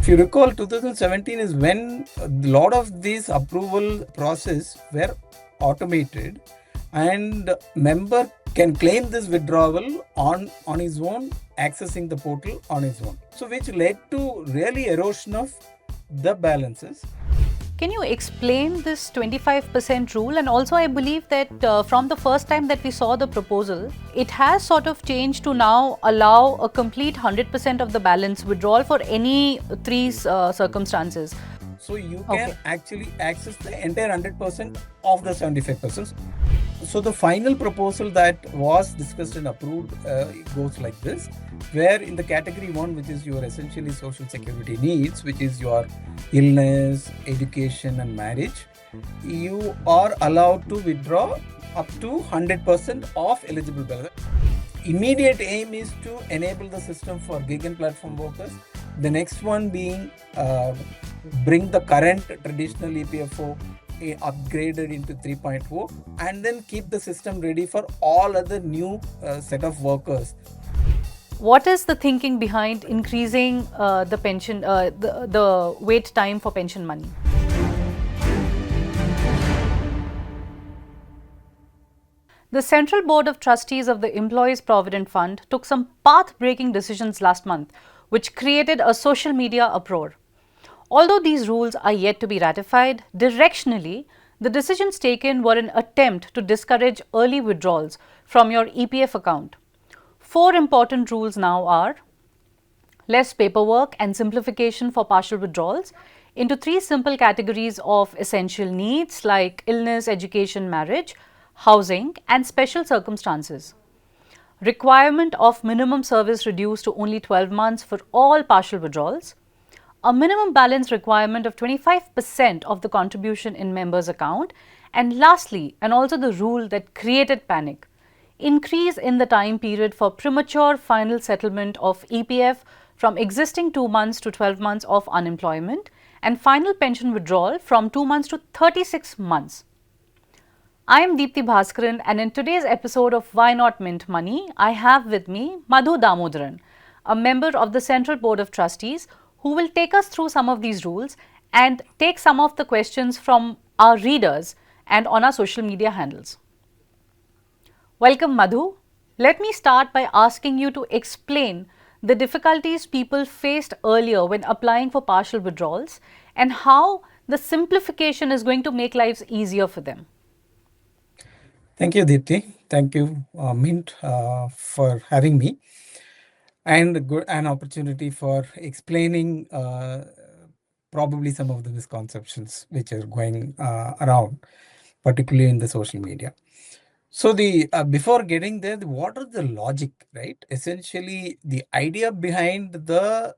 If you recall, 2017 is when a lot of these approval process were automated, and member can claim this withdrawal on his own, accessing the portal on his own. So which led to really erosion of the balances. Can you explain this 25% rule? And also, I believe that from the first time that we saw the proposal, it has sort of changed to now allow a complete 100% of the balance withdrawal for any three circumstances. So you can actually access the entire 100% of the 75%. So the final proposal that was discussed and approved goes like this, where in the category 1, which is your essentially social security needs, which is your illness, education and marriage, you are allowed to withdraw up to 100% of eligible balance. Immediate aim is to enable the system for gig and platform workers. The next one being bring the current traditional EPFO upgraded into 3.0 and then keep the system ready for all other new set of workers. What is the thinking behind increasing the pension, the wait time for pension money? The Central Board of Trustees of the Employees Provident Fund took some path-breaking decisions last month, which created a social media uproar. Although these rules are yet to be ratified, directionally, the decisions taken were an attempt to discourage early withdrawals from your EPF account. 4 important rules now are: less paperwork and simplification for partial withdrawals into 3 simple categories of essential needs like illness, education, marriage, housing, and special circumstances. Requirement of minimum service reduced to only 12 months for all partial withdrawals. A minimum balance requirement of 25% of the contribution in member's account. And lastly, and also the rule that created panic, increase in the time period for premature final settlement of EPF from existing 2 months to 12 months of unemployment, and final pension withdrawal from 2 months to 36 months. I am Deepthi Bhaskaran, and in today's episode of Why Not Mint Money, I have with me Madhu Damodaran, a member of the Central Board of Trustees, who will take us through some of these rules and take some of the questions from our readers and on our social media handles. Welcome, Madhu. Let me start by asking you to explain the difficulties people faced earlier when applying for partial withdrawals and how the simplification is going to make lives easier for them. Thank you, Deepthi. Thank you, Mint, for having me, and an opportunity for explaining probably some of the misconceptions which are going around, particularly in the social media. So the before getting there, what are the logic, right? Essentially, the idea behind the,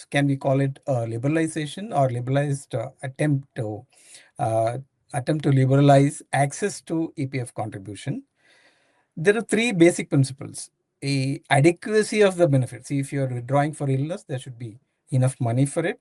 can we call it liberalization or liberalized attempt to liberalize access to EPF contribution? There are 3 basic principles. A adequacy of the benefit. See, if you're withdrawing for illness, there should be enough money for it.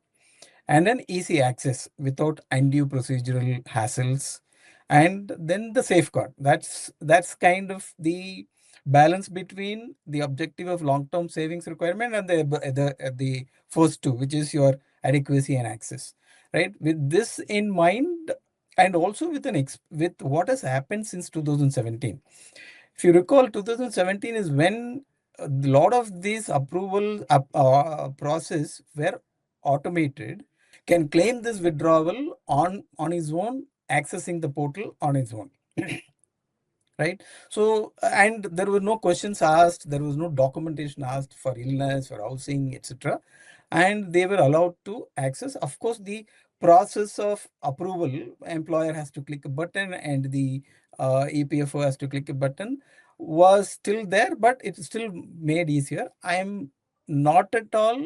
And then easy access without undue procedural hassles. And then the safeguard. That's kind of the balance between the objective of long-term savings requirement and the first 2, which is your adequacy and access. Right? With this in mind, and also with what has happened since 2017. If you recall, 2017 is when a lot of these approval process were automated, can claim this withdrawal on his own, accessing the portal on his own. Right? So, and there were no questions asked, there was no documentation asked for illness, for housing, etc. And they were allowed to access. Of course, the process of approval, employer has to click a button and the EPFO has to click a button, was still there, but it's still made easier. I am not at all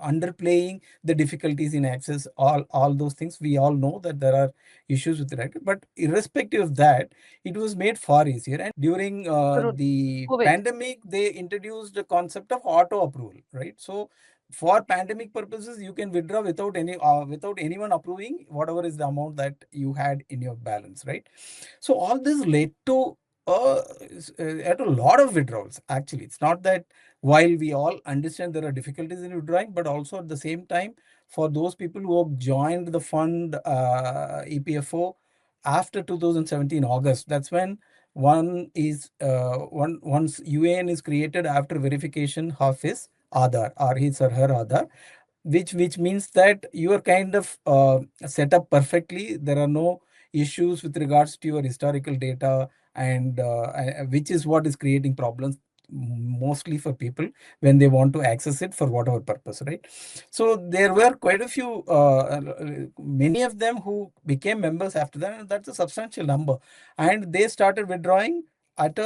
underplaying the difficulties in access, all those things. We all know that there are issues with the right, but irrespective of that, it was made far easier. And during the pandemic, they introduced the concept of auto approval, right? So for pandemic purposes, you can withdraw without anyone approving whatever is the amount that you had in your balance, right? So all this led to At a lot of withdrawals, actually. It's not that while we all understand there are difficulties in withdrawing, but also at the same time, for those people who have joined the fund EPFO after 2017 August, that's when once UAN is created after verification of his Aadhaar or his or her Aadhaar, which means that you are kind of set up perfectly. There are no issues with regards to your historical data, and which is what is creating problems mostly for people when they want to access it for whatever purpose, right? So there were quite a few, many of them who became members after that, and that's a substantial number. And they started withdrawing at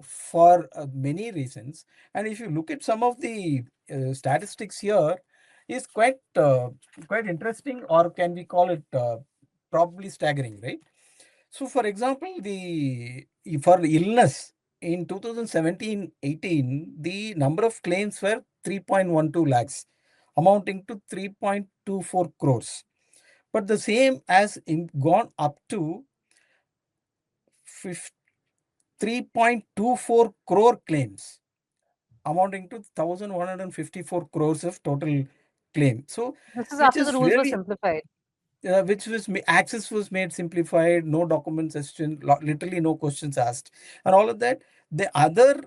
for many reasons. And if you look at some of the statistics here, is quite interesting, or can we call it probably staggering, right? So, for example, the for the illness in 2017-18, the number of claims were 3.12 lakhs, amounting to 3.24 crores. But the same has gone up to 3.24 crore claims, amounting to 1,154 crores of total claim. So, This is which after the is rules were really simplified. which was access was made simplified, no documents questioned, literally no questions asked, and all of that. The other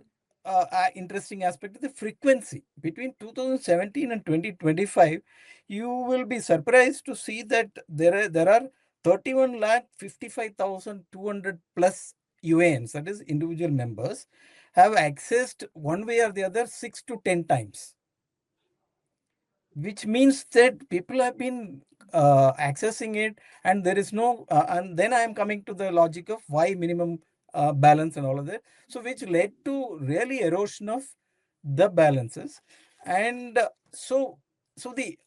interesting aspect is the frequency between 2017 and 2025. You will be surprised to see that there are 31 lakh 55,200 plus UANs, that is individual members, have accessed one way or the other 6 to 10 times, which means that people have been accessing it, and there is no and then I am coming to the logic of why minimum balance and all of that, so which led to really erosion of the balances. And so the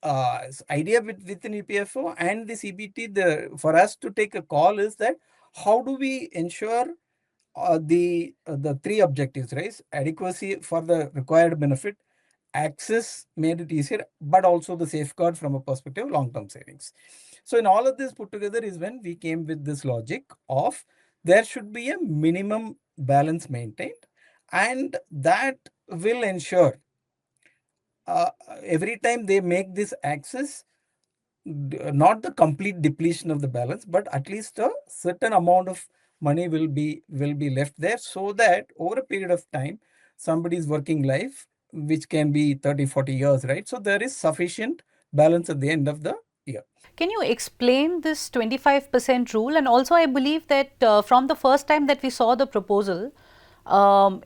idea within EPFO and the CBT, for us to take a call is that how do we ensure the three objectives, right? Adequacy for the required benefit, access made it easier, but also the safeguard from a perspective of long-term savings. So in all of this put together is when we came with this logic of there should be a minimum balance maintained, and that will ensure every time they make this access, not the complete depletion of the balance, but at least a certain amount of money will be left there, so that over a period of time, somebody's working life, which can be 30, 40 years, right? So there is sufficient balance at the end of the year. Can you explain this 25% rule? And also, I believe that from the first time that we saw the proposal,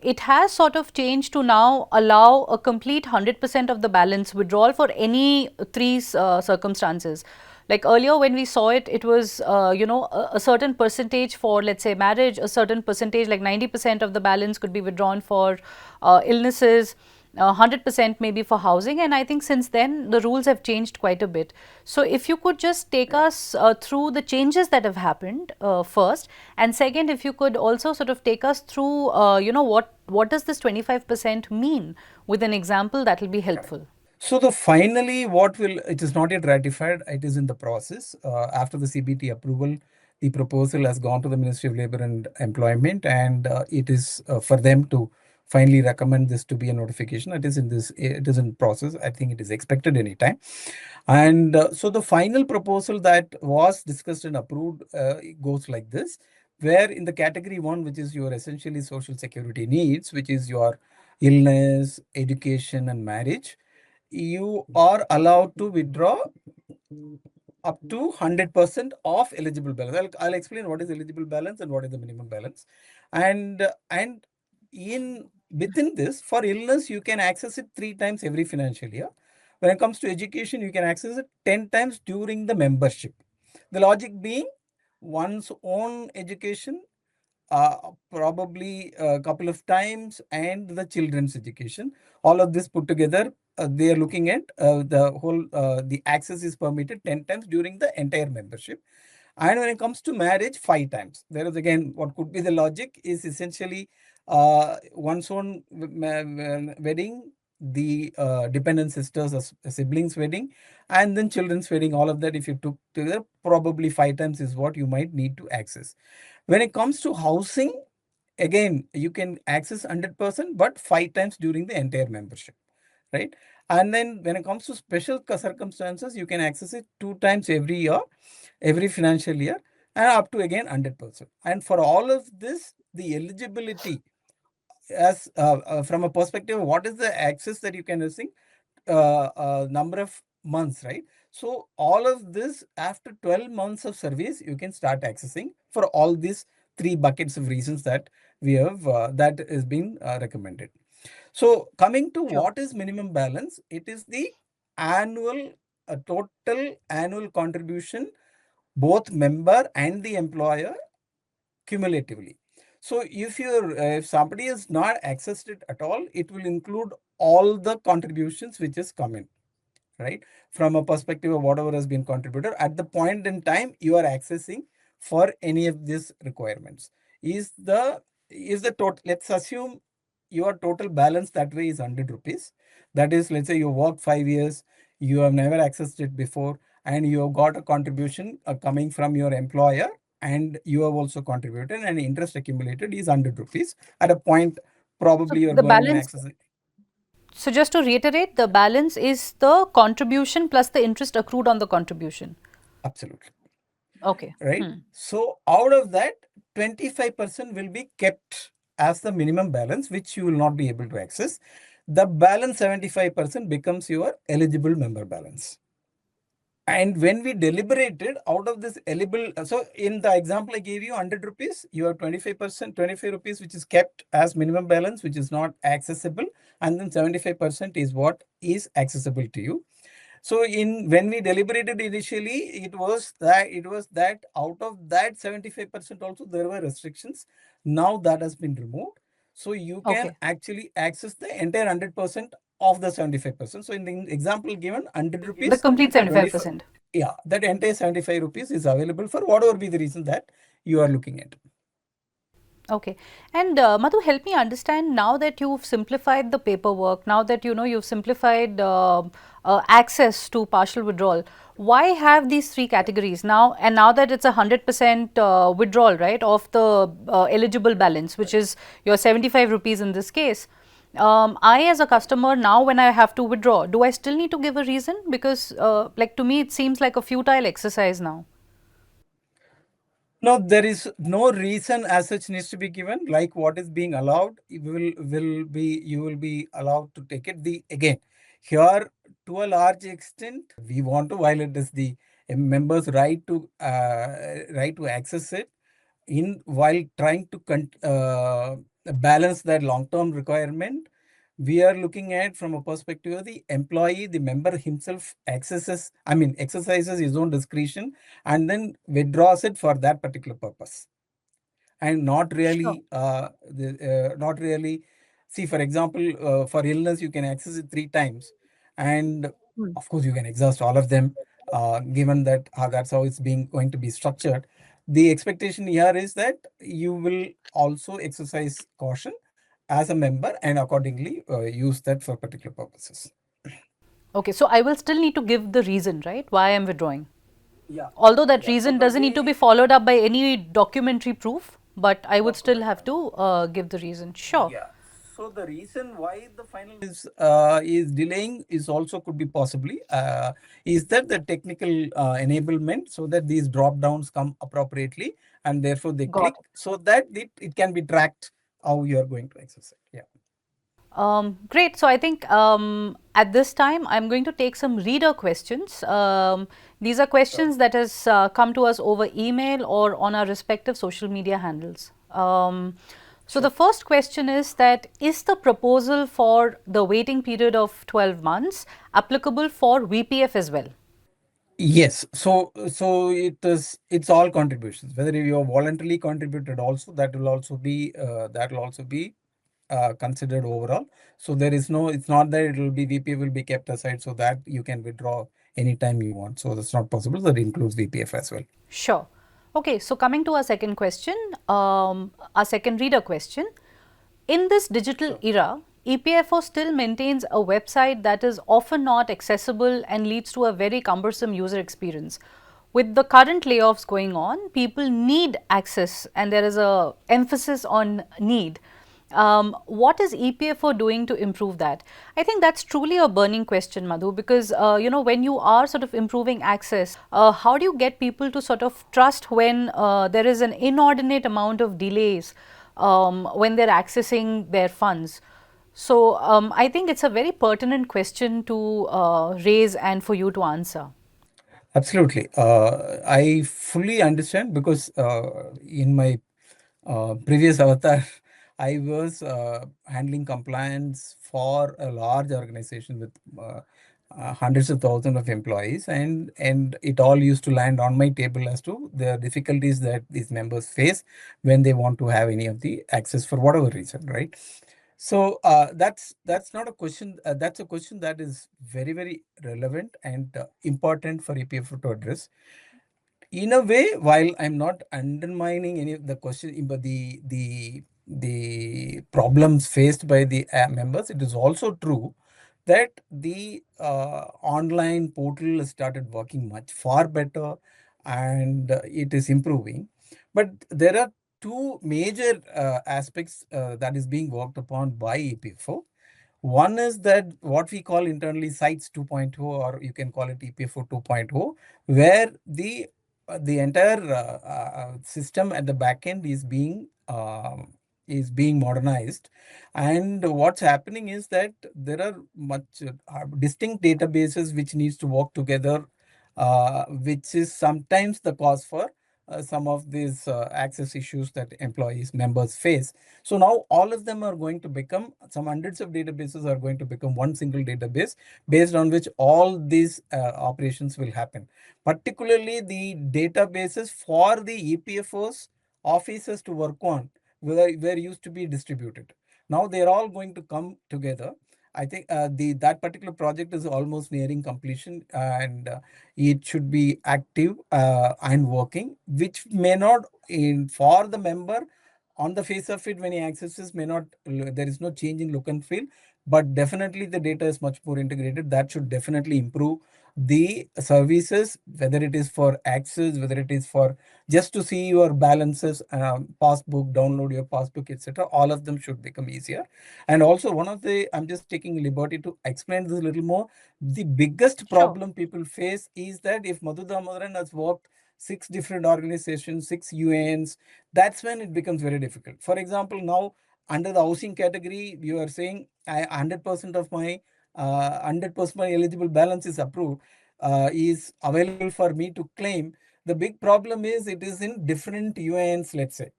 it has sort of changed to now allow a complete 100% of the balance withdrawal for any three circumstances. Like earlier, when we saw it, it was a certain percentage for, let's say, marriage, a certain percentage like 90% of the balance could be withdrawn for illnesses, 100% maybe for housing. And I think since then the rules have changed quite a bit. So if you could just take us through the changes that have happened first, and second, if you could also sort of take us through what does this 25% mean with an example, that will be helpful. So the finally, it is not yet ratified. It is in the process. After the CBT approval, the proposal has gone to the Ministry of Labor and Employment, and it is for them to finally recommend this to be a notification. It is in process. I think it is expected anytime. And so the final proposal that was discussed and approved goes like this, where in the category one, which is your essentially social security needs, which is your illness, education, and marriage, you are allowed to withdraw up to 100% of eligible balance. I'll explain what is eligible balance and what is the minimum balance. And in within this, for illness, you can access it 3 times every financial year. When it comes to education, you can access it 10 times during the membership. The logic being one's own education, probably a couple of times, and the children's education. All of this put together, they are looking at the access is permitted 10 times during the entire membership. And when it comes to marriage, 5 times. There is again, what could be the logic is essentially one's own wedding, the dependent sisters or siblings wedding, and then children's wedding. All of that, if you took together, probably 5 times is what you might need to access. When it comes to housing, again, you can access 100%, but 5 times during the entire membership, right? And then when it comes to special circumstances, you can access it 2 times every year, every financial year, and up to again 100%. And for all of this, the eligibility as from a perspective of what is the access that you can receive, number of months, right? So all of this, after 12 months of service, you can start accessing for all these three buckets of reasons that we have that is being recommended. So coming to Sure. what is minimum balance, it is the annual total annual contribution, both member and the employer cumulatively. So if somebody has not accessed it at all, it will include all the contributions which is coming, right? From a perspective of whatever has been contributed at the point in time you are accessing for any of these requirements. Is the total, let's assume your total balance that way is 100 rupees. That is, let's say you worked 5 years, you have never accessed it before, and you have got a contribution coming from your employer, and you have also contributed, and interest accumulated is 100 rupees. At a point, So probably you're the going and balance, accessing. so just to reiterate, the balance is the contribution plus the interest accrued on the contribution. Absolutely. Okay. Right? So out of that, 25% will be kept as the minimum balance, which you will not be able to access. The balance 75% becomes your eligible member balance. And when we deliberated out of this eligible, so in the example I gave you 100 rupees, you have 25%, 25 rupees, which is kept as minimum balance, which is not accessible. And then 75% is what is accessible to you. So when we deliberated initially, it was that out of that 75% also there were restrictions. Now that has been removed. So you can Okay. actually access the entire 100% of the 75%. So in the example given, 100 The rupees, complete 25, 75%. yeah, that entire 75 rupees is available for whatever be the reason that you are looking at. Okay. And Madhu, help me understand, now that you've simplified the paperwork, now that you know you've simplified access to partial withdrawal, why have these three categories now? And now that it's 100% withdrawal, right, of the eligible balance, which is your 75 rupees in this case. I, as a customer, now when I have to withdraw, do I still need to give a reason? Because, like, to me, it seems like a futile exercise now. No, there is no reason as such needs to be given. Like what is being allowed, you will be allowed to take it. The again, here to a large extent, we want to violate this the members' right to access it in while trying to balance that long-term requirement. We are looking at from a perspective of the employee, the member himself exercises his own discretion and then withdraws it for that particular purpose, and not Sure. really not really see, for example, for illness you can access it 3 times, and Hmm. of course you can exhaust all of them, given that that's how it's being going to be structured. The expectation here is that you will also exercise caution as a member and accordingly use that for particular purposes. Okay, so I will still need to give the reason, right, why I'm withdrawing. Yeah, Although that yeah. So reason the doesn't need to be way, followed up by any documentary proof, but I would still document, have to give the reason. Sure. yeah. So the reason why the final is delaying is also could be possibly is that the technical enablement so that these drop downs come appropriately and therefore they Got click it. so that it can be tracked how you are going to access it. Yeah. Great. So I think at this time I'm going to take some reader questions. These are So questions that has come to us over email or on our respective social media handles. So the sure. first question is the proposal for the waiting period of 12 months applicable for VPF as well? Yes. So it's all contributions. Whether you have voluntarily contributed also, that will also be considered overall. So there is no, it's not that it will be VPF will be kept aside so that you can withdraw anytime you want. So that's not possible. That includes VPF as well. Sure. Okay, so coming to our second question, our second reader question. In this digital Sure. era, EPFO still maintains a website that is often not accessible and leads to a very cumbersome user experience. With the current layoffs going on, people need access, and there is a emphasis on need. What is EPFO doing to improve that? I think that's truly a burning question, Madhu, because when you are sort of improving access, how do you get people to sort of trust when there is an inordinate amount of delays when they're accessing their funds? So I think it's a very pertinent question to raise and for you to answer. Absolutely. I fully understand because in my previous avatar, I was handling compliance for a large organization with hundreds of thousands of employees, and it all used to land on my table as to the difficulties that these members face when they want to have any of the access for whatever reason, right? So that's not a question. That's a question that is very very relevant and important for EPF to address. In a way, while I'm not undermining any of the question, but the problems faced by the members, it is also true that the online portal has started working much far better, and it is improving. But there are two major aspects that is being worked upon by EPFO. One is that what we call internally sites 2.0, or you can call it EPFO 2.0, where the entire system at the back end is being modernized. And what's happening is that there are much distinct databases which needs to work together, which is sometimes the cause for some of these access issues that employees members face. So now all of them are going to become, some hundreds of databases are going to become one single database based on which all these operations will happen. Particularly the databases for the EPFOs offices to work on were used to be distributed. Now they're all going to come together. I think the that particular project is almost nearing completion, and it should be active and working, which may not in for the member on the face of it when he accesses may not, there is no change in look and feel, but definitely the data is much more integrated. That should definitely improve the services, whether it is for access, whether it is for just to see your balances, passbook, download your passbook, etc. All of them should become easier. And also one of the, I'm just taking liberty to explain this a little more. The biggest Sure. problem people face is that if Madhu Damodaran has worked six different organizations, six UANs, that's when it becomes very difficult. For example, now under the housing category, you are saying 100% of my 100% my eligible balance is approved, is available for me to claim. The big problem is it is in different UANs, let's say,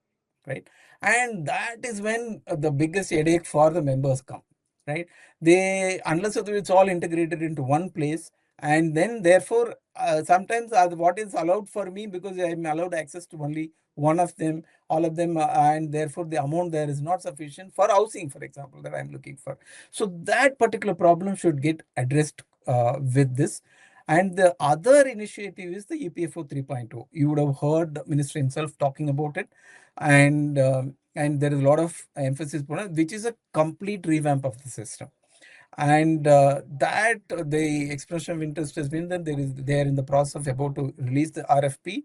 right? And that is when the biggest headache for the members come, right? They, unless it's all integrated into one place, and then therefore sometimes what is allowed for me, because I'm allowed access to only one of them, all of them, and therefore the amount there is not sufficient for housing, for example, that I'm looking for. So that particular problem should get addressed with this. And the other initiative is the EPFO 3.0. You would have heard the minister himself talking about it, and there is a lot of emphasis on it, which is a complete revamp of the system. And that the expression of interest has been that they are in the process of about to release the RFP,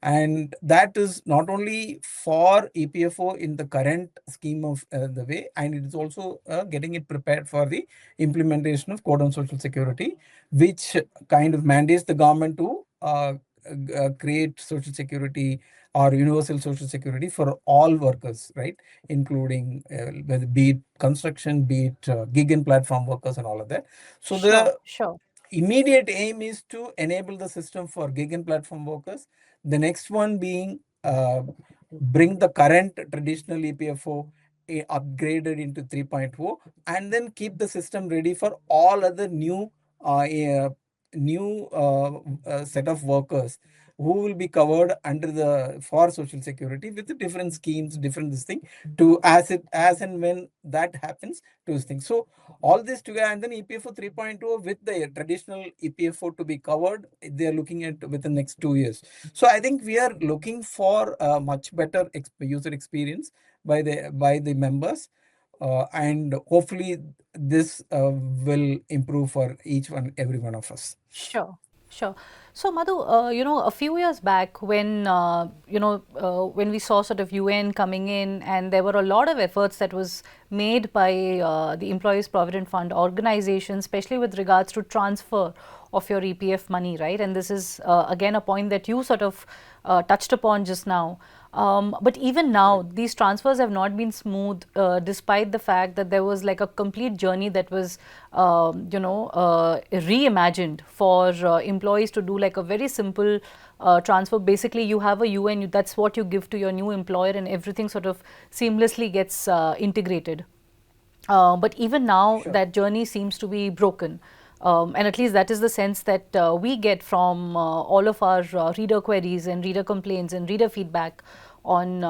and that is not only for EPFO in the current scheme of the way, and it is also getting it prepared for the implementation of Code on Social Security, which kind of mandates the government to create social security or universal social security for all workers, right? Including whether be it construction, be it gig and platform workers and all of that. So Sure, the sure. immediate aim is to enable the system for gig and platform workers. The next one being bring the current traditional EPFO upgraded into 3.0, and then keep the system ready for all other new set of workers who will be covered under the for social security with the different schemes, different this thing, to as and when that happens to this thing. So all this together, and then EPFO 3.0 with the traditional EPFO to be covered, they are looking at within the next 2 years. So I think we are looking for a much better user experience by the members, and hopefully this will improve for each one, every one of us. Sure. Sure. So, Madhu, a few years back when, when we saw sort of UN coming in, and there were a lot of efforts that was made by the Employees Provident Fund organization, especially with regards to transfer of your EPF money, right? And this is, again, a point that you sort of touched upon just now. But even now, these transfers have not been smooth, despite the fact that there was like a complete journey that was, reimagined for employees to do like a very simple transfer. Basically, you have a UN, that's what you give to your new employer, and everything sort of seamlessly gets integrated. But even now, Sure. that journey seems to be broken. And at least that is the sense that we get from all of our reader queries and reader complaints and reader feedback on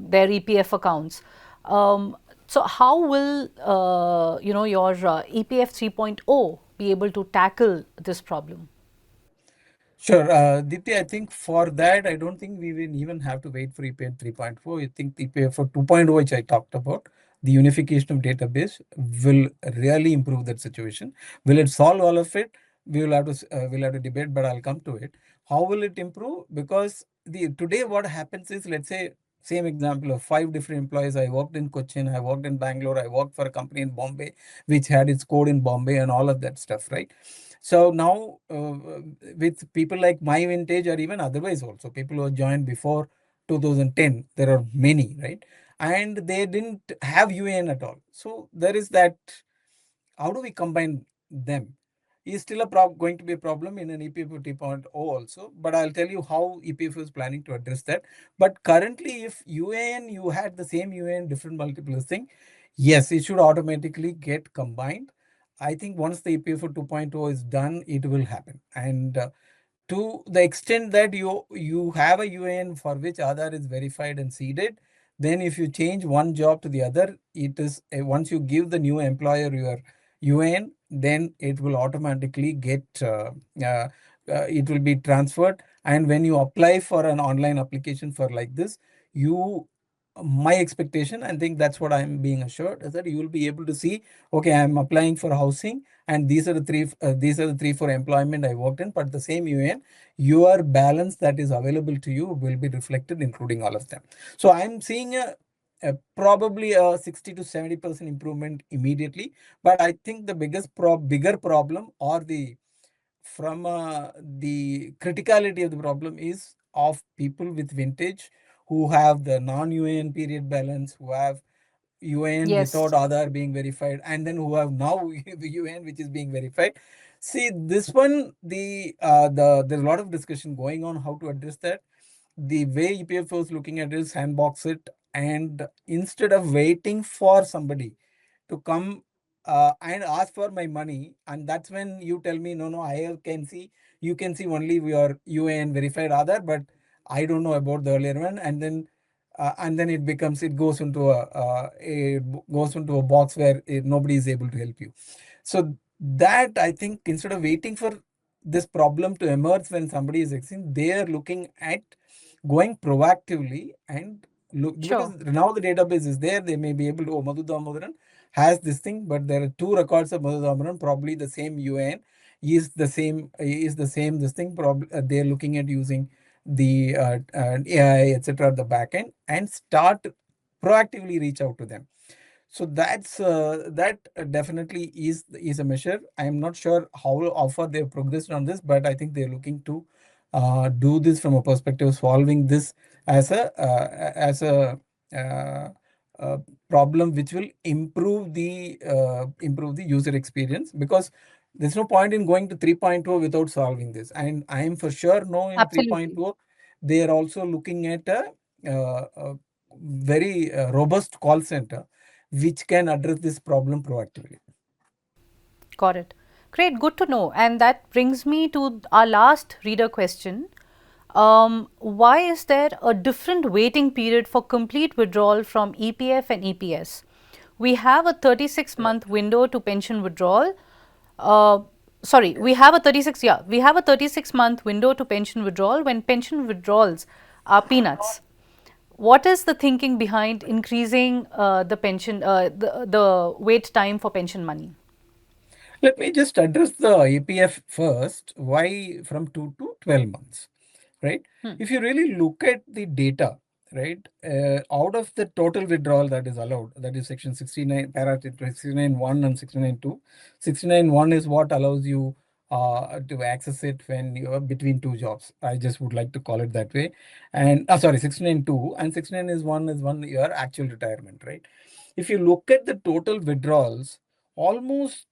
their EPF accounts. So, how will your EPF 3.0 be able to tackle this problem? Sure. Dipti, I think for that, I don't think we will even have to wait for EPF 3.4. I think EPF for 2.0, which I talked about, the unification of database will really improve that situation. Will it solve all of it? We'll have to debate, but I'll come to it. How will it improve? Because the today what happens is, let's say, same example of five different employees. I worked in Cochin, I worked in Bangalore, I worked for a company in Bombay, which had its code in Bombay and all of that stuff, right? So now, with people like my vintage or even otherwise also, people who have joined before 2010, there are many, right? And they didn't have UAN at all. So there is that. How do we combine them? Is still going to be a problem in an EPFO 2.0 also, but I'll tell you how EPFO is planning to address that. But currently, if UAN, you had the same UAN, different multiple thing, yes, it should automatically get combined. I think once the EPFO 2.0 is done, it will happen. And to the extent that you have a UAN for which Aadhaar is verified and seeded, then if you change one job to the other, it is once you give the new employer your UAN, then it will automatically get it will be transferred. And when you apply for an online application for like this, you my expectation, I think that's what I'm being assured, is that you will be able to see, okay, I'm applying for housing, and these are the three for employment I worked in, but the same UN, your balance that is available to you will be reflected, including all of them. So I'm seeing a probably a 60 to 70% improvement immediately. But I think the bigger problem, or the criticality of the problem, is of people with vintage who have the non-UAN period balance, who have UAN without Yes. Aadhaar being verified, and then who have now UAN which is being verified. See, this one, there's a lot of discussion going on how to address that. The way EPFO is looking at it is sandbox it, and instead of waiting for somebody to come and ask for my money, and that's when you tell me, no, no, you can see only your UAN verified Aadhaar, but I don't know about the earlier one, and then it goes into a box where nobody is able to help you. So that, I think, instead of waiting for this problem to emerge when somebody is exiting, they are looking at going proactively and look, because Sure. now the database is there. They may be able to, oh, Madhu Damodaran has this thing, but there are two records of Madhu Damodaran, probably the same UN is the same this thing. Probably they're looking at using the AI, etc., at the back end, and start proactively reach out to them. So that definitely is a measure. I am not sure how far they've progressed on this, but I think they're looking to do this from a perspective of solving this as uh, a problem which will improve the user experience, because there's no point in going to 3.0 without solving this. And I am for sure no, in Absolutely. 3.0 they are also looking at a very robust call center which can address this problem proactively. Got it. Great, good to know. And that brings me to our last reader question. Why is there a different waiting period for complete withdrawal from EPF and EPS? We have a 36-month window to pension withdrawal. Uh, we have a 36-month window to pension withdrawal when pension withdrawals are peanuts. What is the thinking behind increasing the wait time for pension money? Let me just address the EPF first. Why from 2 to 12 months, right? Hmm. If you really look at the data, right, out of the total withdrawal that is allowed, that is section 69, para 69(1) and 69(2). 69(1) is what allows you to access it when you are between two jobs. I just would like to call it that way. And sorry, 69(2) and 69 is one your actual retirement, right? If you look at the total withdrawals, almost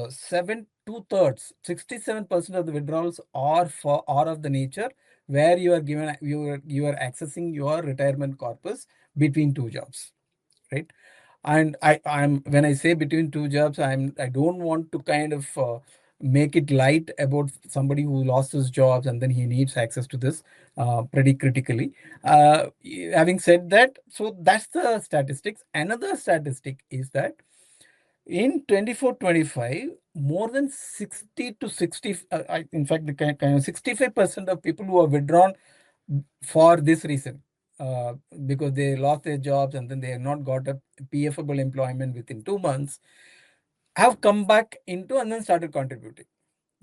seven two thirds, 67% of the withdrawals are of the nature where you are given you are accessing your retirement corpus between two jobs, right? And I'm when I say between two jobs, I don't want to kind of make it light about somebody who lost his jobs and then he needs access to this pretty critically. uh, Having said that, so that's the statistics. Another statistic is that in 24-25, more than 60 to 60, in fact, the kind of 65% of people who are withdrawn for this reason, because they lost their jobs and then they have not got a PFable employment within 2 months, have come back into and then started contributing,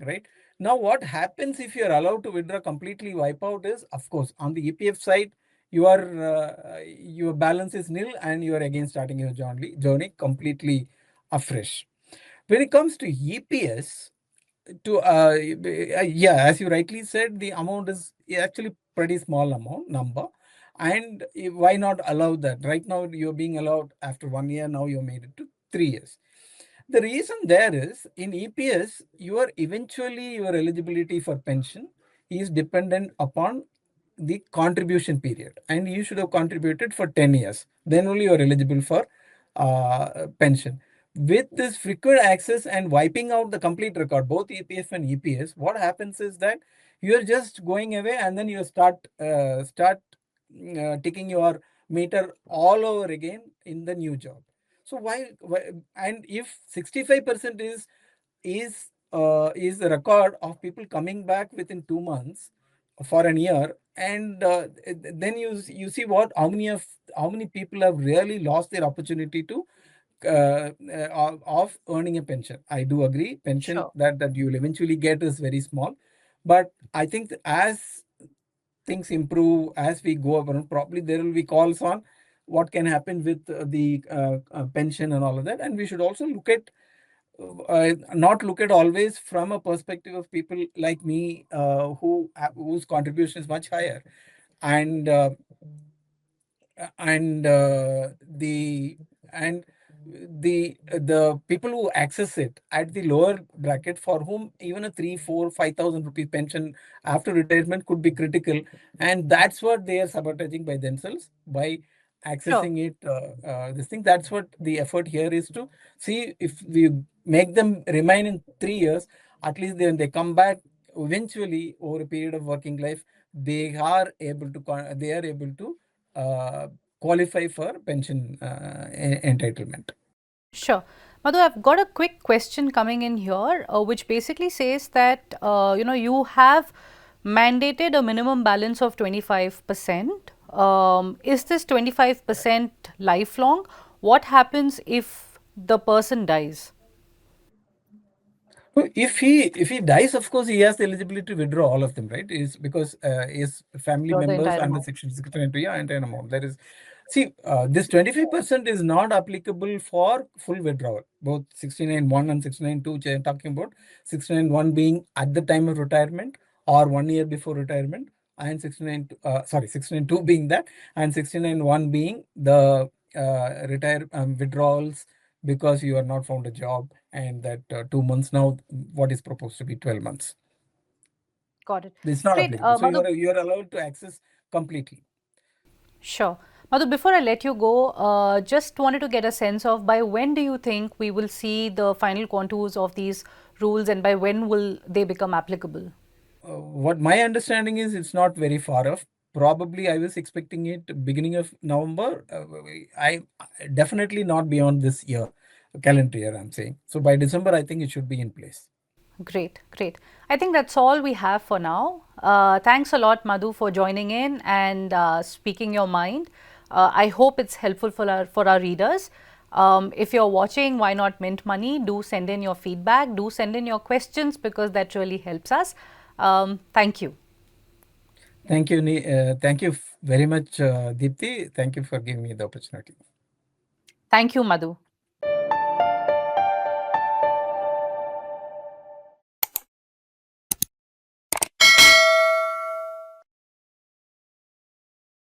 right? Now, what happens if you're allowed to withdraw completely wipe out is, of course, on the EPF side, your balance is nil and you are again starting your journey completely afresh. When it comes to EPS, yeah, as you rightly said, the amount is actually pretty small amount number, and why not allow that? Right now, you're being allowed after 1 year. Now you made it to 3 years. The reason there is in EPS, your eligibility for pension is dependent upon the contribution period, and you should have contributed for 10 years. Then only you are eligible for pension. With this frequent access and wiping out the complete record, both EPF and EPS, what happens is that you are just going away and then you start taking your meter all over again in the new job. So why and if 65% is the record of people coming back within 2 months for an year, and then you see what how many people have really lost their opportunity to of earning a pension. I do agree, pension Sure. that you will eventually get is very small, but I think as things improve as we go around, probably there will be calls on what can happen with the pension and all of that. And we should also look at not look at always from a perspective of people like me whose contribution is much higher, and and the and the people who access it at the lower bracket, for whom even a 3 4 5,000 rupees pension after retirement could be critical, and that's what they are sabotaging by themselves by Sure. accessing it. This thing, that's what the effort here is, to see if we make them remain in 3 years. At least when they come back eventually over a period of working life, they are able to uh, qualify for pension entitlement. Sure. Madhu, I've got a quick question coming in here, which basically says that you have mandated a minimum balance of 25%. Is this 25% lifelong? What happens if the person dies? Well, if he dies, of course, he has the eligibility to withdraw all of them, right? Is because his family Withdraw the members entire under amount. Section 622, yeah, entire amount. There is, see, this 25% is not applicable for full withdrawal. Both 69(1) and 69(2, which I am talking about, 69(1) being at the time of retirement or 1 year before retirement, and 69(2) being that, and 69(1) being the retire withdrawals because you are not found a job, and that 2 months now, what is proposed to be 12 months. Got it. It's not Great. applicable. So Madhu, you are allowed to access completely. sure. Madhu, before I let you go, just wanted to get a sense of by when do you think we will see the final contours of these rules and by when will they become applicable? What my understanding is, it's not very far off. Probably I was expecting it beginning of November. I definitely not beyond this year, calendar year, I'm saying. So by December, I think it should be in place. Great, great. I think that's all we have for now. Thanks a lot, Madhu, for joining in and speaking your mind. I hope it's helpful for our readers. If you're watching Why Not Mint Money, do send in your feedback, do send in your questions, because that really helps us. Thank you. Thank you, thank you very much, Deepthi. Thank you for giving me the opportunity. Thank you, Madhu.